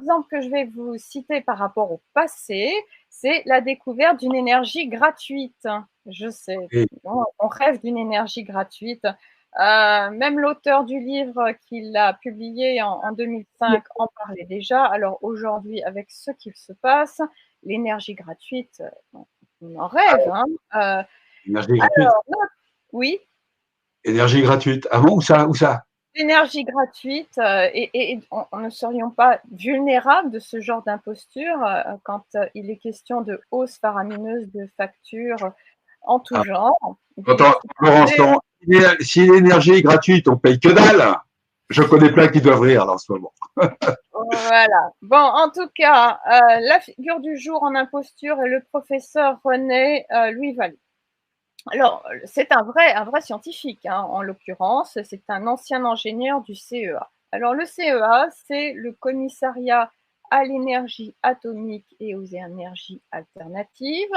exemple que je vais vous citer par rapport au passé, c'est la découverte d'une énergie gratuite. Je sais, Et, on rêve d'une énergie gratuite. Même l'auteur du livre qu'il a publié en 2005 en parlait déjà. Alors aujourd'hui, avec ce qu'il se passe, l'énergie gratuite, on en rêve. Hein. énergie gratuite. Alors, oui. Énergie gratuite. Ah bon, où ça? Où ça? L'énergie gratuite et on ne serions pas vulnérables de ce genre d'imposture quand il est question de hausse faramineuse de factures en tout Ah, genre, attends, Laurence, d'électricité. si l'énergie est gratuite, on paye que dalle. Je connais plein qui doivent rire là en ce moment. Voilà. Bon, en tout cas, la figure du jour en imposture est le professeur René Louis Vallée. Alors, c'est un vrai scientifique, hein, en l'occurrence, c'est un ancien ingénieur du CEA. Alors, le CEA, c'est le Commissariat à l'énergie atomique et aux énergies alternatives.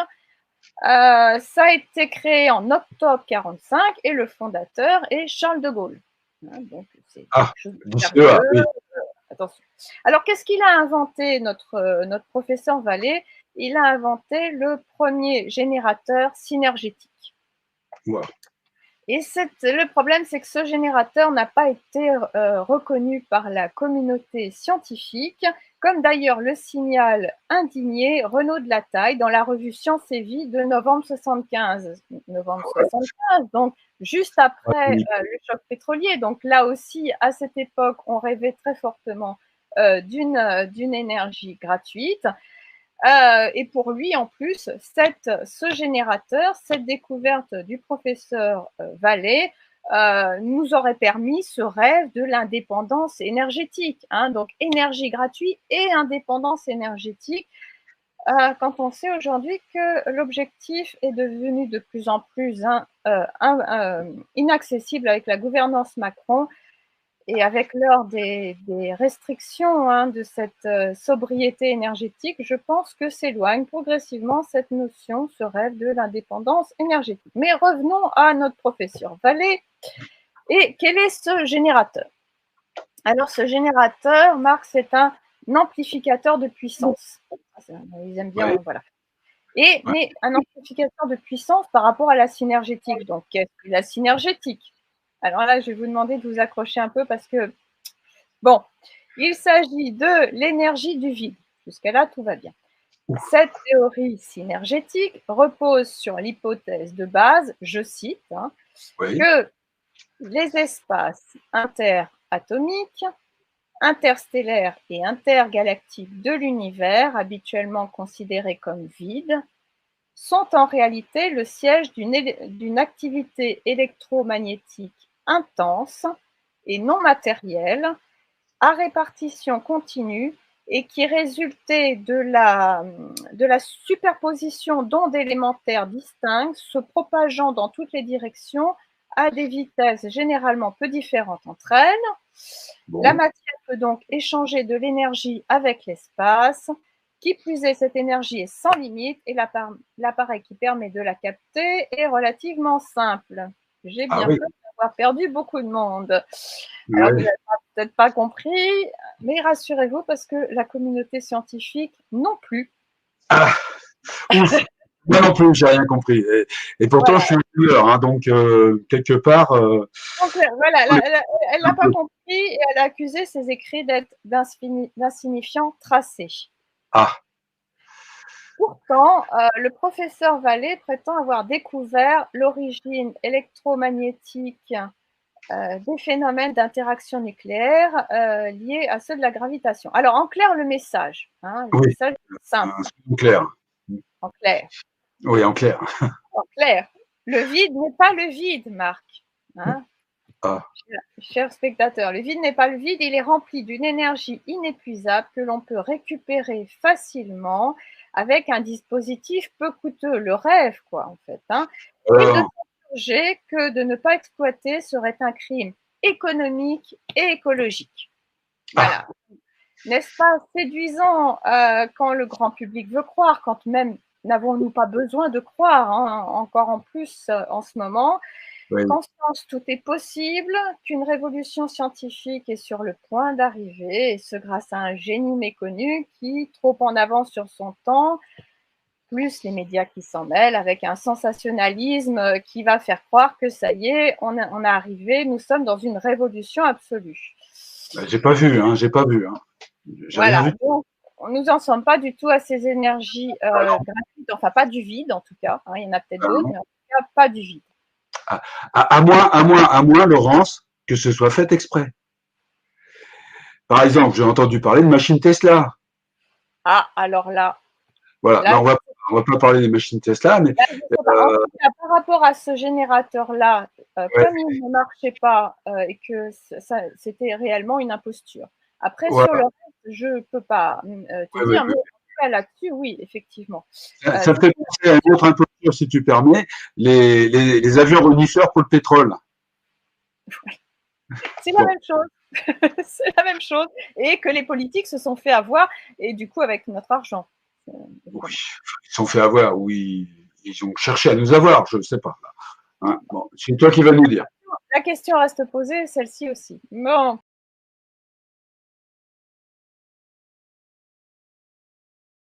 Ça a été créé en octobre 1945 et le fondateur est Charles de Gaulle. Hein, donc, c'est Ah, quelque chose de du CEA, sérieux. oui. Attention. Alors, qu'est-ce qu'il a inventé, notre professeur Vallée? Il a inventé le premier générateur synergétique. Wow. Et le problème, c'est que ce générateur n'a pas été reconnu par la communauté scientifique, comme d'ailleurs le signale indigné Renaud de la Taille dans la revue Science et Vie de novembre 75. Novembre 75, donc juste après le choc pétrolier. Donc là aussi, à cette époque, on rêvait très fortement d'une énergie gratuite. Et pour lui, en plus, ce générateur, cette découverte du professeur Vallée nous aurait permis ce rêve de l'indépendance énergétique. Hein, donc, énergie gratuite et indépendance énergétique. Quand on sait aujourd'hui que l'objectif est devenu de plus en plus inaccessible avec la gouvernance Macron, et avec l'heure des restrictions de cette sobriété énergétique, je pense que s'éloigne progressivement cette notion, ce rêve de l'indépendance énergétique. Mais revenons à notre professeur Vallée. Et quel est ce générateur? Alors, ce générateur, Marc, c'est un amplificateur de puissance. Ils aiment bien, Ouais, voilà. ouais. Mais un amplificateur de puissance par rapport à la synergétique. Donc, qu'est-ce que la synergétique? Alors là, je vais vous demander de vous accrocher un peu parce que bon, il s'agit de l'énergie du vide. Jusqu'à là, tout va bien. Cette théorie synergétique repose sur l'hypothèse de base, je cite, Oui. que les espaces interatomiques, interstellaires et intergalactiques de l'univers, habituellement considérés comme vides, sont en réalité le siège d'une activité électromagnétique intense et non matérielle à répartition continue et qui résultait de la superposition d'ondes élémentaires distinctes se propageant dans toutes les directions à des vitesses généralement peu différentes entre elles. La Bon. matière peut donc échanger de l'énergie avec l'espace. Qui plus est, cette énergie est sans limite et l'appareil qui permet de la capter est relativement simple. J'ai Ah bien oui. peur d'avoir perdu beaucoup de monde. Alors, vous Ouais. n'avez peut-être pas compris, mais rassurez-vous parce que la communauté scientifique non plus. Ah, ouf. Moi non plus, j'ai rien compris. Et pourtant, je Voilà. suis ingénieur, hein, donc quelque part. Donc, voilà, elle n'a pas compris et elle a accusé ses écrits d'être d'insignifiants tracés. Ah, Pourtant, le professeur Vallée prétend avoir découvert l'origine électromagnétique des phénomènes d'interaction nucléaire liés à ceux de la gravitation. Alors, en clair, le oui, message est simple, en clair. en clair. Oui, en clair. En clair, le vide n'est pas le vide, Marc. Hein, Ah, chers spectateurs, le vide n'est pas le vide, il est rempli d'une énergie inépuisable que l'on peut récupérer facilement avec un dispositif peu coûteux, le rêve, quoi, en fait. Hein. Il ne alors, peut changer que de ne pas exploiter serait un crime économique et écologique. ah, Voilà. N'est-ce pas séduisant quand le grand public veut croire, quand même n'avons-nous pas besoin de croire, hein, encore en plus en ce moment. Oui. qu'en science tout est possible, qu'une révolution scientifique est sur le point d'arriver, et ce grâce à un génie méconnu qui, trop en avance sur son temps, plus les médias qui s'en mêlent, avec un sensationnalisme qui va faire croire que ça y est, on est arrivé, nous sommes dans une révolution absolue. J'ai pas vu, hein, j'ai pas vu. Hein. J'ai rien Voilà, vu. donc nous n'en sommes pas du tout à ces énergies gratuites, enfin pas du vide en tout cas, hein, il y en a peut-être Ah, d'autres, non. mais en tout cas pas du vide. À moins, Laurence, que ce soit fait exprès. Par exemple, j'ai entendu parler de machines Tesla. Ah, alors Voilà. là, Ben, on va pas parler des machines Tesla, mais je sais pas. En tout cas, par rapport à ce générateur-là, ouais, comme il ne marchait pas et que c'était réellement une imposture. Après, sur le voilà. reste, je ne peux pas te Ouais, ouais, dire, mais ouais. en tout cas, là-dessus, oui, effectivement. Ça me fait penser à une autre imposture, si tu permets, les avions renifleurs pour le pétrole. C'est la Bon, même chose. C'est la même chose. Et que les politiques se sont fait avoir, et du coup, avec notre argent, oui, évidemment. ils se sont fait avoir, oui, ils ont cherché à nous avoir, je ne sais pas. Hein. Bon, c'est toi qui vas nous dire. La question reste posée, celle-ci aussi. Bon,